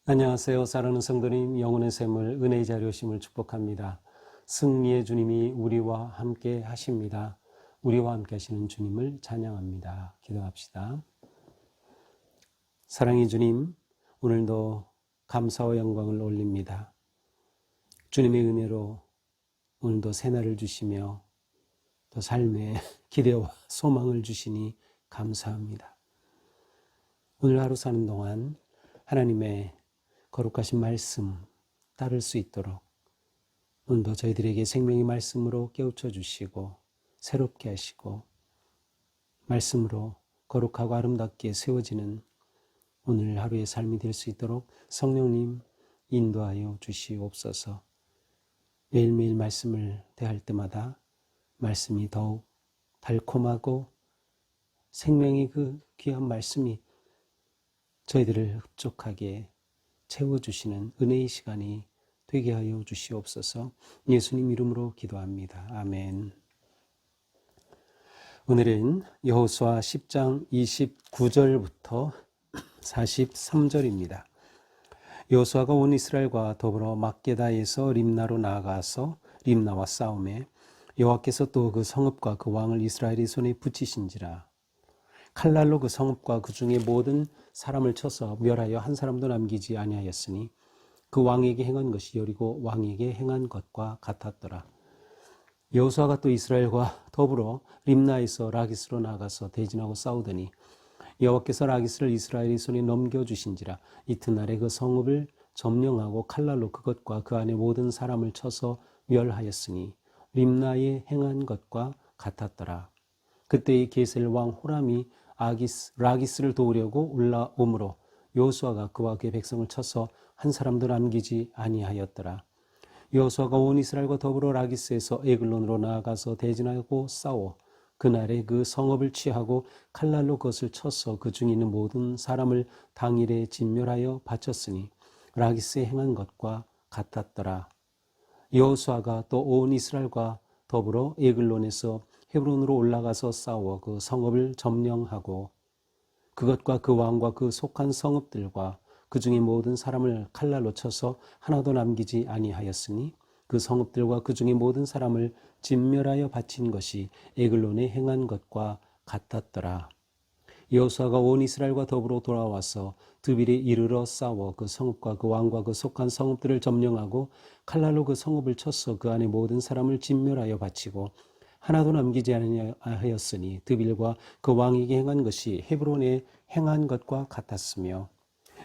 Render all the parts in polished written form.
안녕하세요. 사랑하는 성도님, 영혼의 샘을 은혜의 자리로 오심을 축복합니다. 승리의 주님이 우리와 함께 하십니다. 우리와 함께 하시는 주님을 찬양합니다. 기도합시다. 사랑의 주님, 오늘도 감사와 영광을 올립니다. 주님의 은혜로 오늘도 새날을 주시며 또 삶의 기대와 소망을 주시니 감사합니다. 오늘 하루 사는 동안 하나님의 거룩하신 말씀 따를 수 있도록 오늘도 저희들에게 생명의 말씀으로 깨우쳐 주시고 새롭게 하시고 말씀으로 거룩하고 아름답게 세워지는 오늘 하루의 삶이 될 수 있도록 성령님 인도하여 주시옵소서. 매일매일 말씀을 대할 때마다 말씀이 더욱 달콤하고 생명의 그 귀한 말씀이 저희들을 흡족하게 채워주시는 은혜의 시간이 되게 하여 주시옵소서. 예수님 이름으로 기도합니다. 아멘. 오늘은 여호수아 10장 29절부터 43절입니다. 여호수아가 온 이스라엘과 더불어 막게다에서 림나로 나아가서 림나와 싸우매 여호와께서 또 그 성읍과 그 왕을 이스라엘의 손에 붙이신지라. 칼날로 그 성읍과 그 중에 모든 사람을 쳐서 멸하여 한 사람도 남기지 아니하였으니 그 왕에게 행한 것이 여리고 왕에게 행한 것과 같았더라. 여호수아가 또 이스라엘과 더불어 림나에서 라기스로 나가서 대진하고 싸우더니 여호와께서 라기스를 이스라엘의 손에 넘겨주신지라. 이튿날에 그 성읍을 점령하고 칼날로 그것과 그 안에 모든 사람을 쳐서 멸하였으니 림나에 행한 것과 같았더라. 그때의 게셀 왕 호람이 라기스를 도우려고 올라오므로 여호수아가 그와 그의 백성을 쳐서 한 사람도 남기지 아니하였더라. 여호수아가 온 이스라엘과 더불어 라기스에서 에글론으로 나아가서 대진하고 싸워 그날에 그 성읍을 취하고 칼날로 그것을 쳐서 그 중에 있는 모든 사람을 당일에 진멸하여 바쳤으니 라기스에 행한 것과 같았더라. 여호수아가 또 온 이스라엘과 더불어 에글론에서 헤브론으로 올라가서 싸워 그 성읍을 점령하고 그것과 그 왕과 그 속한 성읍들과 그 중에 모든 사람을 칼날로 쳐서 하나도 남기지 아니하였으니 그 성읍들과 그 중에 모든 사람을 진멸하여 바친 것이 에글론에 행한 것과 같았더라. 여호수아가 온 이스라엘과 더불어 돌아와서 드빌에 이르러 싸워 그 성읍과 그 왕과 그 속한 성읍들을 점령하고 칼날로 그 성읍을 쳐서 그 안에 모든 사람을 진멸하여 바치고 하나도 남기지 아니하였으니 드빌과 그 왕에게 행한 것이 헤브론에 행한 것과 같았으며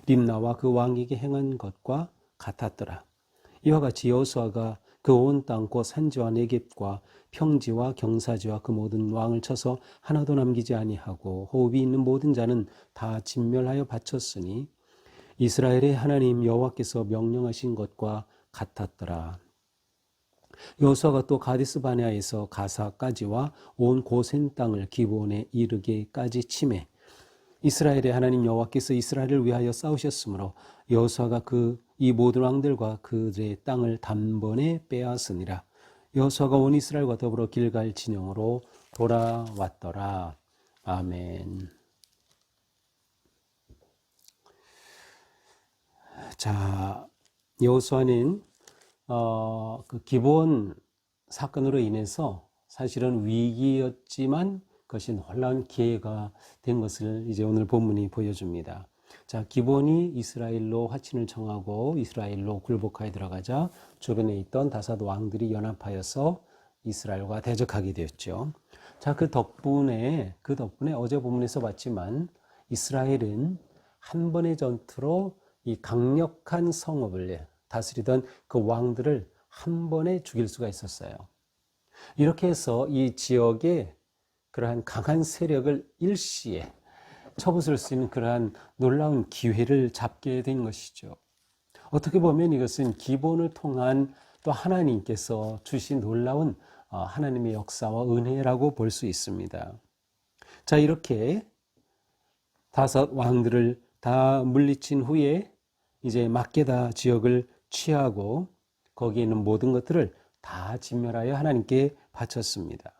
림나와 그 왕에게 행한 것과 같았더라. 이와 같이 여호수아가 그 온 땅 곧 산지와 네겝과 평지와 경사지와 그 모든 왕을 쳐서 하나도 남기지 아니하고 호흡이 있는 모든 자는 다 진멸하여 바쳤으니 이스라엘의 하나님 여호와께서 명령하신 것과 같았더라. 여호수아가 또 가데스 바네아에서 가사까지와 온 고센 땅을 기브온에 이르게까지 치매 이스라엘의 하나님 여호와께서 이스라엘을 위하여 싸우셨으므로 여호수아가 이 모든 왕들과 그들의 땅을 단번에 빼앗으니라. 여호수아가 온 이스라엘과 더불어 길갈 진영으로 돌아왔더라. 아멘. 자, 여호수아는 그 기브온 사건으로 인해서 사실은 위기였지만 그것이 놀라운 기회가 된 것을 이제 오늘 본문이 보여줍니다. 자, 기브온이 이스라엘로 화친을 청하고 이스라엘로 굴복하에 들어가자 주변에 있던 다섯 왕들이 연합하여서 이스라엘과 대적하게 되었죠. 자, 그 덕분에 어제 본문에서 봤지만 이스라엘은 한 번의 전투로 이 강력한 성읍을 다스리던 그 왕들을 한 번에 죽일 수가 있었어요. 이렇게 해서 이 지역에 그러한 강한 세력을 일시에 쳐부술 수 있는 그러한 놀라운 기회를 잡게 된 것이죠. 어떻게 보면 이것은 기본을 통한 또 하나님께서 주신 놀라운 하나님의 역사와 은혜라고 볼 수 있습니다. 자, 이렇게 다섯 왕들을 다 물리친 후에 이제 막게다 지역을 취하고 거기에 있는 모든 것들을 다 진멸하여 하나님께 바쳤습니다.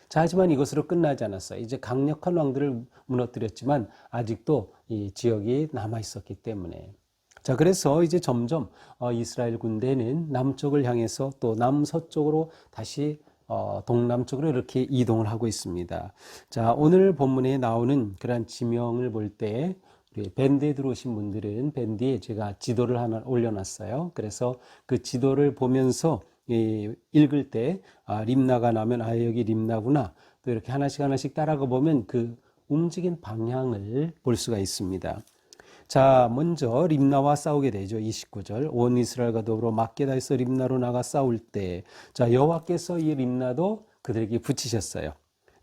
자, 하지만 이것으로 끝나지 않았어요. 이제 강력한 왕들을 무너뜨렸지만 아직도 이 지역이 남아 있었기 때문에. 자, 그래서 이제 점점 이스라엘 군대는 남쪽을 향해서 또 남서쪽으로 다시 동남쪽으로 이렇게 이동을 하고 있습니다. 자, 오늘 본문에 나오는 그러한 지명을 볼 때 우리 밴드에 들어오신 분들은 밴드에 제가 지도를 하나 올려놨어요. 그래서 그 지도를 보면서 읽을 때 림나가 나면 여기 림나구나. 또 이렇게 하나씩 따라가 보면 그 움직인 방향을 볼 수가 있습니다. 자, 먼저 림나와 싸우게 되죠. 29절. 온 이스라엘과 더불어 막게다에서 림나로 나가 싸울 때, 자, 여호와께서 이 림나도 그들에게 붙이셨어요.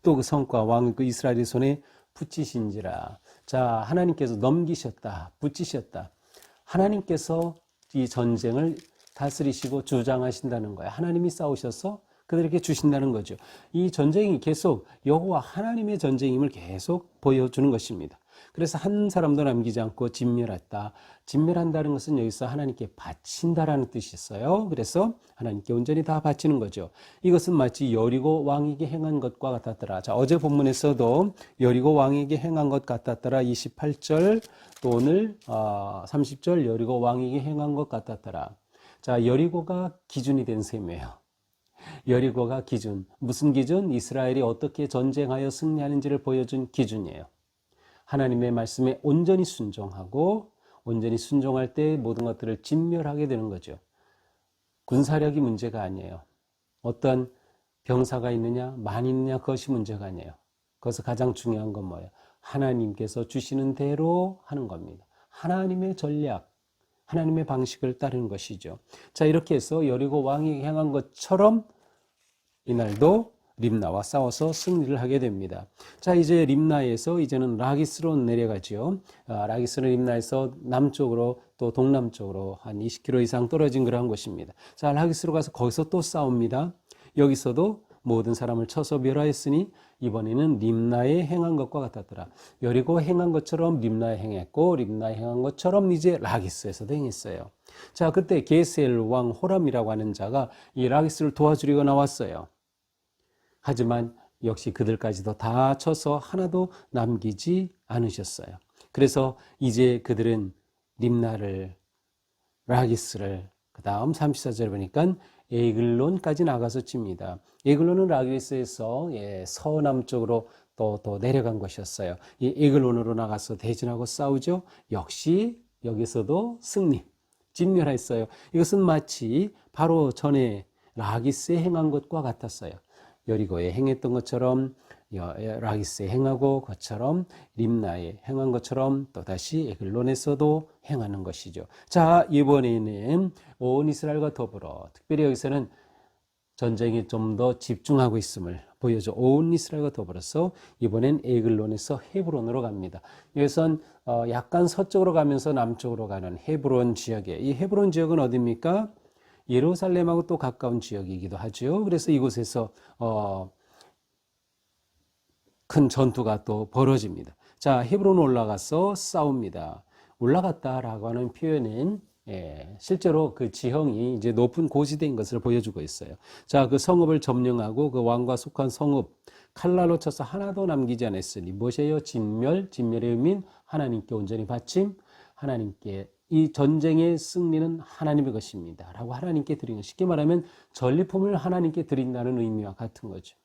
또 그 성과 왕 그 이스라엘의 손에 붙이신지라. 자, 하나님께서 넘기셨다, 붙이셨다. 하나님께서 이 전쟁을 다스리시고 주장하신다는 거예요. 하나님이 싸우셔서 그들에게 주신다는 거죠. 이 전쟁이 계속 여호와 하나님의 전쟁임을 계속 보여주는 것입니다. 그래서 한 사람도 남기지 않고 진멸했다. 진멸한다는 것은 여기서 하나님께 바친다라는 뜻이 있어요. 그래서 하나님께 온전히 다 바치는 거죠. 이것은 마치 여리고 왕에게 행한 것과 같았더라. 자, 어제 본문에서도 여리고 왕에게 행한 것 같았더라. 28절 또 오늘 30절 여리고 왕에게 행한 것 같았더라. 자, 여리고가 기준이 된 셈이에요. 여리고가 기준. 무슨 기준? 이스라엘이 어떻게 전쟁하여 승리하는지를 보여준 기준이에요. 하나님의 말씀에 온전히 순종하고 온전히 순종할 때 모든 것들을 진멸하게 되는 거죠. 군사력이 문제가 아니에요. 어떤 병사가 있느냐, 많이 있느냐, 그것이 문제가 아니에요. 거기서 가장 중요한 건 뭐예요? 하나님께서 주시는 대로 하는 겁니다. 하나님의 전략, 하나님의 방식을 따르는 것이죠. 자, 이렇게 해서 여리고 왕이 행한 것처럼 이날도 림나와 싸워서 승리를 하게 됩니다. 자, 이제 림나에서 이제는 라기스로 내려가죠. 라기스는 림나에서 남쪽으로 또 동남쪽으로 한 20km 이상 떨어진 그러한 곳입니다. 자, 라기스로 가서 거기서 또 싸웁니다. 여기서도 모든 사람을 쳐서 멸하였으니 이번에는 림나에 행한 것과 같았더라. 여리고 행한 것처럼 림나에 행했고 림나에 행한 것처럼 이제 라기스에서도 행했어요. 자, 그때 게셀 왕 호람이라고 하는 자가 이 라기스를 도와주려고 나왔어요. 하지만 역시 그들까지도 다 쳐서 하나도 남기지 않으셨어요. 그래서 이제 그들은 림나를, 라기스를, 그 다음 34절에 보니까 에글론까지 나가서 칩니다. 에글론은 라기스에서 서남쪽으로 또 내려간 것이었어요. 이 에글론으로 나가서 대진하고 싸우죠. 역시 여기서도 승리, 진멸했어요. 이것은 마치 바로 전에 라기스에 행한 것과 같았어요. 여리고에 행했던 것처럼 라기스에 행하고 그것처럼 림나에 행한 것처럼 또다시 에글론에서도 행하는 것이죠. 자, 이번에는 온 이스라엘과 더불어 특별히 여기서는 전쟁에 좀 더 집중하고 있음을 보여줘. 온 이스라엘과 더불어서 이번엔 에글론에서 헤브론으로 갑니다. 여기선 약간 서쪽으로 가면서 남쪽으로 가는 헤브론 지역이에요. 이 헤브론 지역은 어디입니까? 예루살렘하고 또 가까운 지역이기도 하죠. 그래서 이곳에서 큰 전투가 또 벌어집니다. 자, 헤브론 올라가서 싸웁니다. 올라갔다라고 하는 표현은 실제로 그 지형이 이제 높은 곳이 된 것을 보여주고 있어요. 자, 그 성읍을 점령하고 그 왕과 속한 성읍 칼날로 쳐서 하나도 남기지 않았으니 무엇이에요? 진멸, 진멸의 의미는 하나님께 온전히 바침, 하나님께 이 전쟁의 승리는 하나님의 것입니다 라고 하나님께 드리는, 쉽게 말하면 전리품을 하나님께 드린다는 의미와 같은 거죠.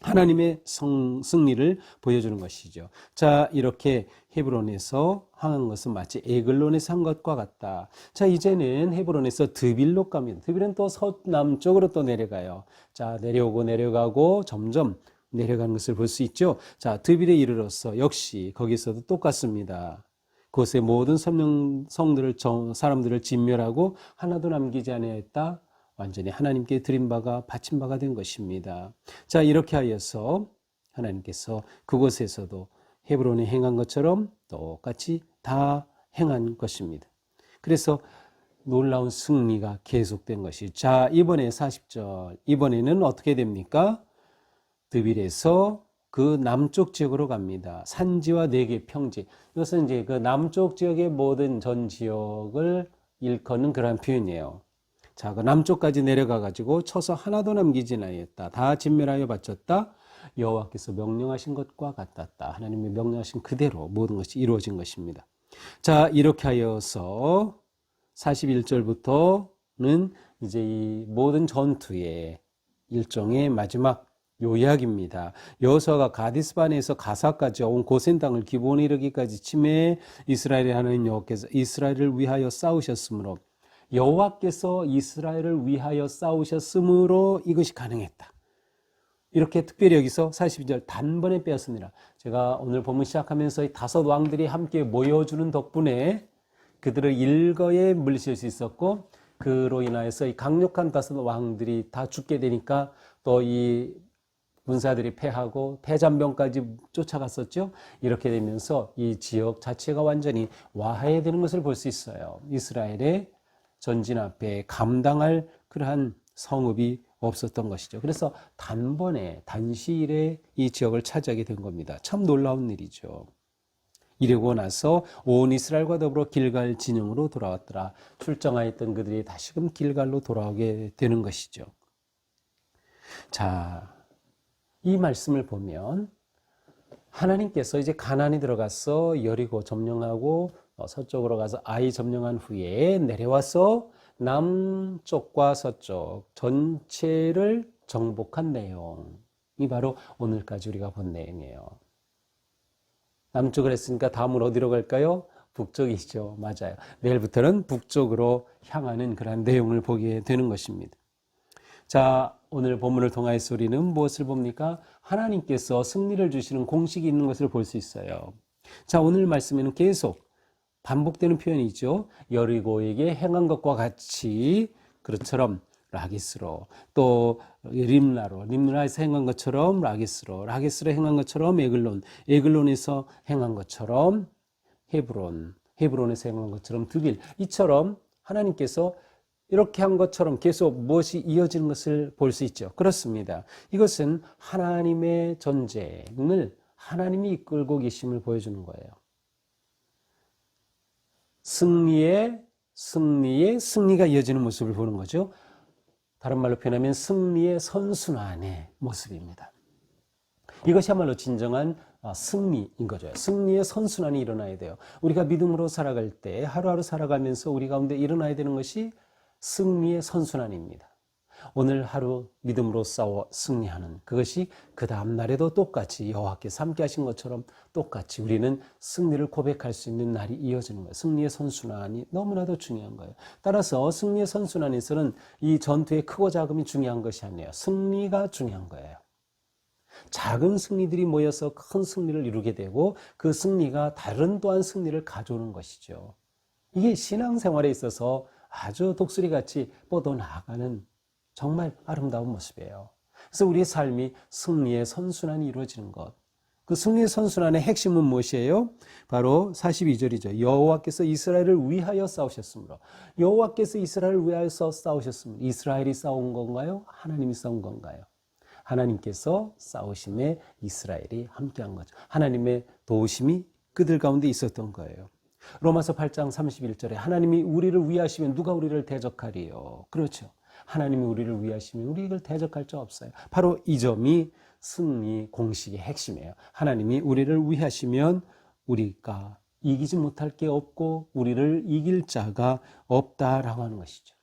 하나님의 승리를 보여주는 것이죠. 자, 이렇게 헤브론에서 항한 것은 마치 에글론에서 한 것과 같다. 자, 이제는 헤브론에서 드빌로 갑니다. 드빌은 또 서남쪽으로 또 내려가요. 자, 내려오고 내려가고 점점 내려가는 것을 볼 수 있죠. 자, 드빌에 이르러서 역시 거기서도 똑같습니다. 그곳의 모든 성들을 사람들을 진멸하고 하나도 남기지 아니하였다. 완전히 하나님께 드린 바가 바친 바가 된 것입니다. 자, 이렇게 하여서 하나님께서 그곳에서도 헤브론에 행한 것처럼 똑같이 다 행한 것입니다. 그래서 놀라운 승리가 계속된 것이. 자, 이번에 40절 이번에는 어떻게 됩니까? 드빌에서 그 남쪽 지역으로 갑니다. 산지와 4개 평지. 이것은 이제 그 남쪽 지역의 모든 전 지역을 일컫는 그런 표현이에요. 자, 그 남쪽까지 내려가 가지고 쳐서 하나도 남기지 아니했다. 다 진멸하여 바쳤다. 여호와께서 명령하신 것과 같았다. 하나님이 명령하신 그대로 모든 것이 이루어진 것입니다. 자, 이렇게 하여서 41절부터는 이제 이 모든 전투의 일종의 마지막 요약입니다. 여호수아가 가데스바네에서 가사까지 온 고센 땅을 기브온에 이르기까지 침해 이스라엘의 하나님 여호와께서 이스라엘을 위하여 싸우셨으므로 여호와께서 이스라엘을 위하여 싸우셨으므로 이것이 가능했다. 이렇게 특별히 여기서 42절 단번에 빼었습니다. 제가 오늘 본문 시작하면서 이 5 왕들이 함께 모여주는 덕분에 그들을 일거에 물리칠 수 있었고, 그로 인하여서 이 강력한 5 왕들이 다 죽게 되니까 또 이 군사들이 패하고 패잔병까지 쫓아갔었죠. 이렇게 되면서 이 지역 자체가 완전히 와해되는 것을 볼 수 있어요. 이스라엘의 전진 앞에 감당할 그러한 성읍이 없었던 것이죠. 그래서 단번에 단시일에 이 지역을 차지하게 된 겁니다. 참 놀라운 일이죠. 이러고 나서 온 이스라엘과 더불어 길갈 진영으로 돌아왔더라. 출정하였던 그들이 다시금 길갈로 돌아오게 되는 것이죠. 자, 이 말씀을 보면 하나님께서 이제 가나안에 들어가서 여리고 점령하고 서쪽으로 가서 아이 점령한 후에 내려와서 남쪽과 서쪽 전체를 정복한 내용이 바로 오늘까지 우리가 본 내용이에요. 남쪽을 했으니까 다음은 어디로 갈까요? 북쪽이죠. 맞아요. 내일부터는 북쪽으로 향하는 그런 내용을 보게 되는 것입니다. 자, 오늘 본문을 통하여서 우리는 무엇을 봅니까? 하나님께서 승리를 주시는 공식이 있는 것을 볼 수 있어요. 자, 오늘 말씀에는 계속 반복되는 표현이죠. 여리고에게 행한 것과 같이 그처럼 라기스로, 또 림나에서 행한 것처럼 라기스로 행한 것처럼 에글론에서 행한 것처럼 헤브론에서 행한 것처럼 드빌, 이처럼 하나님께서 이렇게 한 것처럼 계속 무엇이 이어지는 것을 볼 수 있죠. 그렇습니다. 이것은 하나님의 전쟁을 하나님이 이끌고 계심을 보여주는 거예요. 승리가 이어지는 모습을 보는 거죠. 다른 말로 표현하면 승리의 선순환의 모습입니다. 이것이야말로 진정한 승리인 거죠. 승리의 선순환이 일어나야 돼요. 우리가 믿음으로 살아갈 때 하루하루 살아가면서 우리 가운데 일어나야 되는 것이 승리의 선순환입니다. 오늘 하루 믿음으로 싸워 승리하는 그것이 그 다음 날에도 똑같이 여호와께서 함께 하신 것처럼 똑같이 우리는 승리를 고백할 수 있는 날이 이어지는 거예요. 승리의 선순환이 너무나도 중요한 거예요. 따라서 승리의 선순환에서는 이 전투의 크고 작음이 중요한 것이 아니에요. 승리가 중요한 거예요. 작은 승리들이 모여서 큰 승리를 이루게 되고 그 승리가 다른 또한 승리를 가져오는 것이죠. 이게 신앙생활에 있어서 아주 독수리같이 뻗어나가는 정말 아름다운 모습이에요. 그래서 우리의 삶이 승리의 선순환이 이루어지는 것. 그 승리의 선순환의 핵심은 무엇이에요? 바로 42절이죠. 여호와께서 이스라엘을 위하여 싸우셨으므로. 여호와께서 이스라엘을 위하여 싸우셨으므로. 이스라엘이 싸운 건가요? 하나님이 싸운 건가요? 하나님께서 싸우심에 이스라엘이 함께한 거죠. 하나님의 도우심이 그들 가운데 있었던 거예요. 로마서 8장 31절에 하나님이 우리를 위하시면 누가 우리를 대적하리요? 그렇죠. 하나님이 우리를 위하시면 우리를 대적할 자 없어요. 바로 이 점이 승리 공식의 핵심이에요. 하나님이 우리를 위하시면 우리가 이기지 못할 게 없고 우리를 이길 자가 없다라고 하는 것이죠.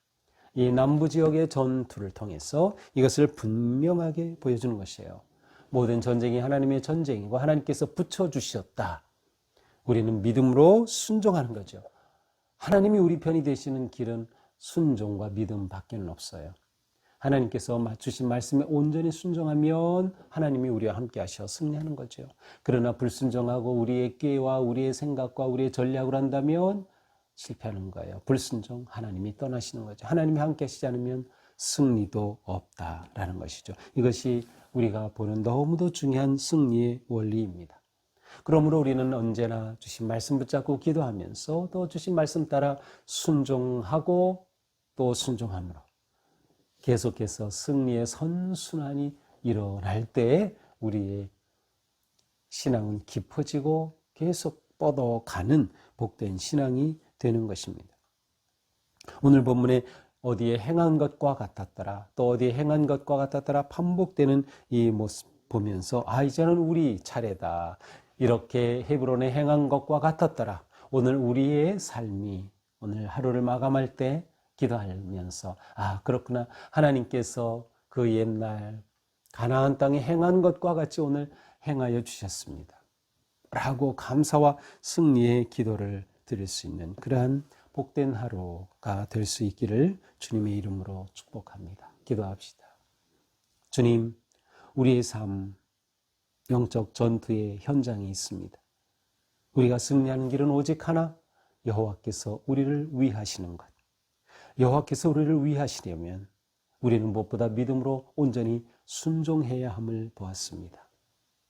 이 남부 지역의 전투를 통해서 이것을 분명하게 보여주는 것이에요. 모든 전쟁이 하나님의 전쟁이고 하나님께서 붙여주셨다. 우리는 믿음으로 순종하는 거죠. 하나님이 우리 편이 되시는 길은 순종과 믿음밖에 없어요. 하나님께서 맞추신 말씀에 온전히 순종하면 하나님이 우리와 함께 하셔 승리하는 거죠. 그러나 불순종하고 우리의 꾀와 우리의 생각과 우리의 전략을 한다면 실패하는 거예요. 불순종, 하나님이 떠나시는 거죠. 하나님이 함께 하시지 않으면 승리도 없다라는 것이죠. 이것이 우리가 보는 너무도 중요한 승리의 원리입니다. 그러므로 우리는 언제나 주신 말씀 붙잡고 기도하면서 또 주신 말씀 따라 순종하고 또 순종함으로 계속해서 승리의 선순환이 일어날 때에 우리의 신앙은 깊어지고 계속 뻗어가는 복된 신앙이 되는 것입니다. 오늘 본문에 어디에 행한 것과 같았더라, 또 어디에 행한 것과 같았더라 반복되는 이 모습 보면서 이제는 우리 차례다. 이렇게 헤브론에 행한 것과 같았더라. 오늘 우리의 삶이 오늘 하루를 마감할 때 기도하면서 그렇구나. 하나님께서 그 옛날 가나안 땅에 행한 것과 같이 오늘 행하여 주셨습니다. 라고 감사와 승리의 기도를 드릴 수 있는 그러한 복된 하루가 될 수 있기를 주님의 이름으로 축복합니다. 기도합시다. 주님, 우리의 삶, 영적 전투의 현장에 있습니다. 우리가 승리하는 길은 오직 하나, 여호와께서 우리를 위하시는 것. 여호와께서 우리를 위하시려면 우리는 무엇보다 믿음으로 온전히 순종해야 함을 보았습니다.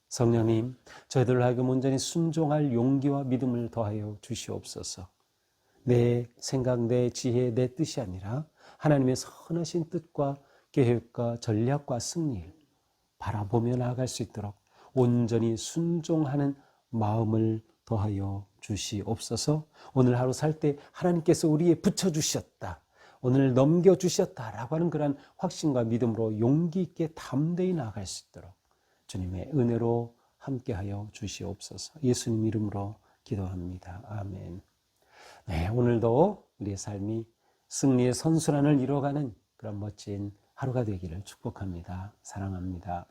성령님, 저희들 하여금 온전히 순종할 용기와 믿음을 더하여 주시옵소서. 내 생각, 내 지혜, 내 뜻이 아니라 하나님의 선하신 뜻과 계획과 전략과 승리를 바라보며 나아갈 수 있도록 온전히 순종하는 마음을 더하여 주시옵소서. 오늘 하루 살 때 하나님께서 우리에 붙여주셨다, 오늘 넘겨주셨다라고 하는 그런 확신과 믿음으로 용기 있게 담대히 나아갈 수 있도록 주님의 은혜로 함께하여 주시옵소서. 예수님 이름으로 기도합니다. 아멘. 네, 오늘도 우리의 삶이 승리의 선순환을 이루어가는 그런 멋진 하루가 되기를 축복합니다. 사랑합니다.